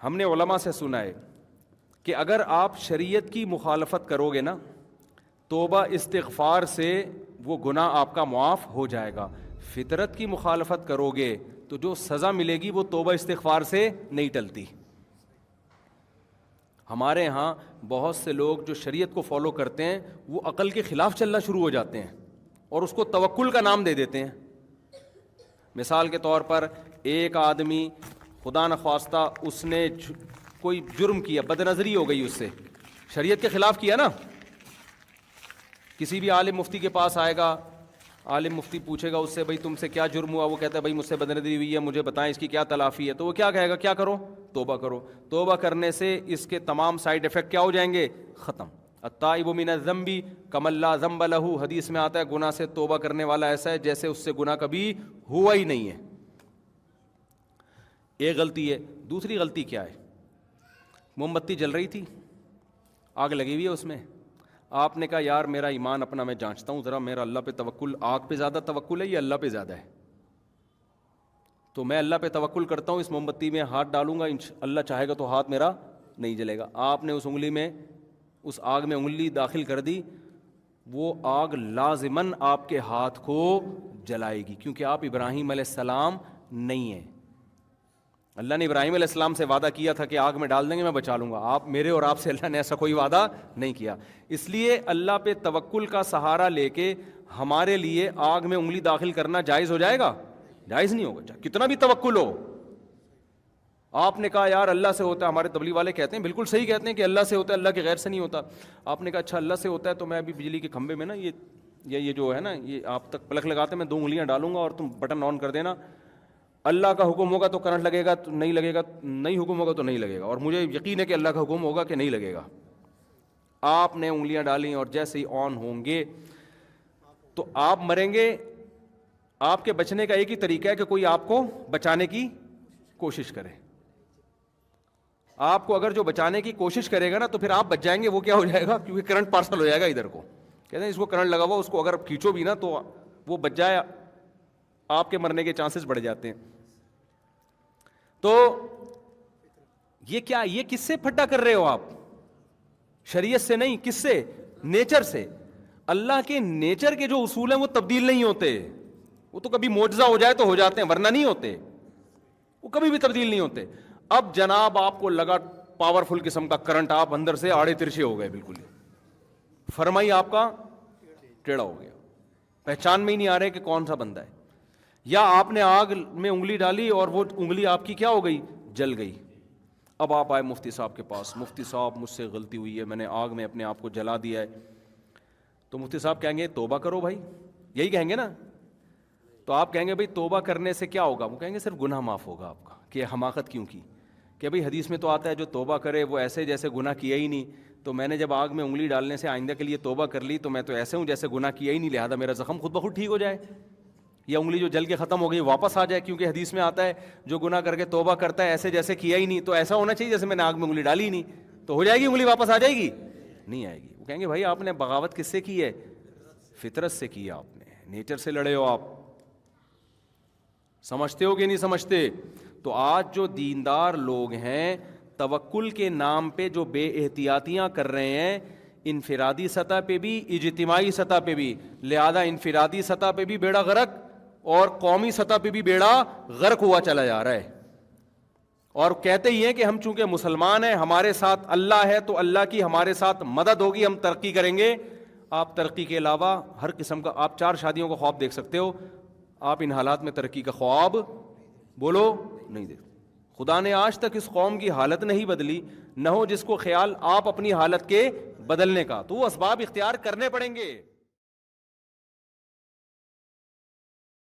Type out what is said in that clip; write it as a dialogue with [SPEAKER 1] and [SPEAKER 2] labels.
[SPEAKER 1] ہم نے علماء سے سنا ہے کہ اگر آپ شریعت کی مخالفت کرو گے نا، توبہ استغفار سے وہ گناہ آپ کا معاف ہو جائے گا. فطرت کی مخالفت کرو گے تو جو سزا ملے گی وہ توبہ استغفار سے نہیں ٹلتی. ہمارے ہاں بہت سے لوگ جو شریعت کو فالو کرتے ہیں وہ عقل کے خلاف چلنا شروع ہو جاتے ہیں اور اس کو توکل کا نام دے دیتے ہیں. مثال کے طور پر ایک آدمی خدا نخواستہ اس نے کوئی جرم کیا، بد نظری ہو گئی اس سے، شریعت کے خلاف کیا نا. کسی بھی عالم مفتی کے پاس آئے گا، عالم مفتی پوچھے گا اس سے بھائی تم سے کیا جرم ہوا، وہ کہتا ہے بھائی مجھ سے بد نظری ہوئی ہے، مجھے بتائیں اس کی کیا تلافی ہے. تو وہ کیا کہے گا؟ کیا کرو؟ توبہ کرو. توبہ کرنے سے اس کے تمام سائیڈ ایفیکٹ کیا ہو جائیں گے؟ ختم. التائب من الذنب کمن لا ذنب لہ، حدیث میں آتا ہے گناہ سے توبہ کرنے والا ایسا ہے جیسے اس سے گناہ کبھی ہوا ہی نہیں ہے. ایک غلطی ہے. دوسری غلطی کیا ہے؟ موم بتی جل رہی تھی، آگ لگی ہوئی ہے اس میں، آپ نے کہا یار میرا ایمان اپنا میں جانچتا ہوں ذرا، میرا اللہ پہ توکل، آگ پہ زیادہ توکل ہے یا اللہ پہ زیادہ ہے؟ تو میں اللہ پہ توکل کرتا ہوں، اس موم بتی میں ہاتھ ڈالوں گا، اللہ چاہے گا تو ہاتھ میرا نہیں جلے گا. آپ نے اس انگلی میں، اس آگ میں انگلی داخل کر دی، وہ آگ لازماً آپ کے ہاتھ کو جلائے گی، کیونکہ آپ ابراہیم علیہ السلام نہیں ہیں. اللہ نے ابراہیم علیہ السلام سے وعدہ کیا تھا کہ آگ میں ڈال دیں گے میں بچا لوں گا. آپ میرے اور آپ سے اللہ نے ایسا کوئی وعدہ نہیں کیا. اس لیے اللہ پہ توکل کا سہارا لے کے ہمارے لیے آگ میں انگلی داخل کرنا جائز ہو جائے گا؟ جائز نہیں ہوگا، کتنا بھی توکل ہو. آپ نے کہا یار اللہ سے ہوتا ہے، ہمارے تبلیغ والے کہتے ہیں بالکل صحیح کہتے ہیں کہ اللہ سے ہوتا ہے، اللہ کے غیر سے نہیں ہوتا. آپ نے کہا اچھا اللہ سے ہوتا ہے تو میں ابھی بجلی کے کھمبے میں نا یہ جو ہے نا یہ آپ تک پلک لگاتے میں 2 انگلیاں ڈالوں گا اور تم بٹن آن کر دینا، اللہ کا حکم ہوگا تو کرنٹ لگے گا، نہیں لگے گا، نہیں حکم ہوگا تو نہیں لگے گا، اور مجھے یقین ہے کہ اللہ کا حکم ہوگا کہ نہیں لگے گا. آپ نے انگلیاں ڈالیں اور جیسے ہی آن ہوں گے تو آپ مریں گے. آپ کے بچنے کا ایک ہی طریقہ ہے کہ کوئی آپ کو بچانے کی کوشش کرے. آپ کو اگر جو بچانے کی کوشش کرے گا نا تو پھر آپ بچ جائیں گے، وہ کیا ہو جائے گا؟ کیونکہ کرنٹ پارسل ہو جائے گا ادھر کو. کہتے ہیں اس کو کرنٹ لگا ہوا، اس کو اگر کھینچو بھی نا تو وہ بچ جائے، آپ کے مرنے کے چانسز بڑھ جاتے ہیں. تو یہ کیا، یہ کس سے پھٹا کر رہے ہو آپ؟ شریعت سے نہیں، کس سے؟ نیچر سے. اللہ کے نیچر کے جو اصول ہیں وہ تبدیل نہیں ہوتے. وہ تو کبھی معجزہ ہو جائے تو ہو جاتے ہیں، ورنہ نہیں ہوتے، وہ کبھی بھی تبدیل نہیں ہوتے. اب جناب آپ کو لگا پاورفل قسم کا کرنٹ، آپ اندر سے آڑے ترچھے ہو گئے، بالکل فرمائی آپ کا ٹیڑھا ہو گیا، پہچان میں ہی نہیں آ رہے کہ کون سا بندہ ہے. یا آپ نے آگ میں انگلی ڈالی اور وہ انگلی آپ کی کیا ہو گئی؟ جل گئی. اب آپ آئے مفتی صاحب کے پاس، مفتی صاحب مجھ سے غلطی ہوئی ہے، میں نے آگ میں اپنے آپ کو جلا دیا ہے. تو مفتی صاحب کہیں گے توبہ کرو بھائی، یہی کہیں گے نا. تو آپ کہیں گے بھائی توبہ کرنے سے کیا ہوگا؟ وہ کہیں گے صرف گناہ معاف ہوگا آپ کا. کہ حماقت کیوں کی؟ کہ بھائی حدیث میں تو آتا ہے جو توبہ کرے وہ ایسے جیسے گناہ کیا ہی نہیں. تو میں نے جب آگ میں انگلی ڈالنے سے آئندہ کے لیے توبہ کر لی تو میں تو ایسے ہوں جیسے گناہ کیا ہی نہیں، لہذا میرا زخم خود بخود ٹھیک ہو جائے، یا انگلی جو جل کے ختم ہو گئی واپس آ جائے. کیونکہ حدیث میں آتا ہے جو گناہ کر کے توبہ کرتا ہے ایسے جیسے کیا ہی نہیں، تو ایسا ہونا چاہیے جیسے میں نے آگ میں انگلی ڈالی ہی نہیں. تو ہو جائے گی انگلی واپس آ جائے گی؟ نہیں آئے گی. وہ کہیں گے بھائی آپ نے بغاوت کس سے کی ہے؟ فطرت سے کی ہے، آپ نے نیچر سے لڑے ہو. آپ سمجھتے ہو کہ نہیں سمجھتے؟ تو آج جو دیندار لوگ ہیں توکل کے نام پہ جو بے احتیاطیاں کر رہے ہیں، انفرادی سطح پہ بھی اجتماعی سطح پہ بھی، لہذا انفرادی سطح پہ بھی بیڑا غرق اور قومی سطح پہ بھی بیڑا غرق ہوا چلا جا رہا ہے. اور کہتے ہی ہیں کہ ہم چونکہ مسلمان ہیں، ہمارے ساتھ اللہ ہے تو اللہ کی ہمارے ساتھ مدد ہوگی، ہم ترقی کریں گے. آپ ترقی کے علاوہ ہر قسم کا، آپ 4 شادیوں کا خواب دیکھ سکتے ہو، آپ ان حالات میں ترقی کا خواب بولو نہیں دیکھ. خدا نے آج تک اس قوم کی حالت نہیں بدلی، نہ ہو جس کو خیال آپ اپنی حالت کے بدلنے کا. تو وہ اسباب اختیار کرنے پڑیں گے.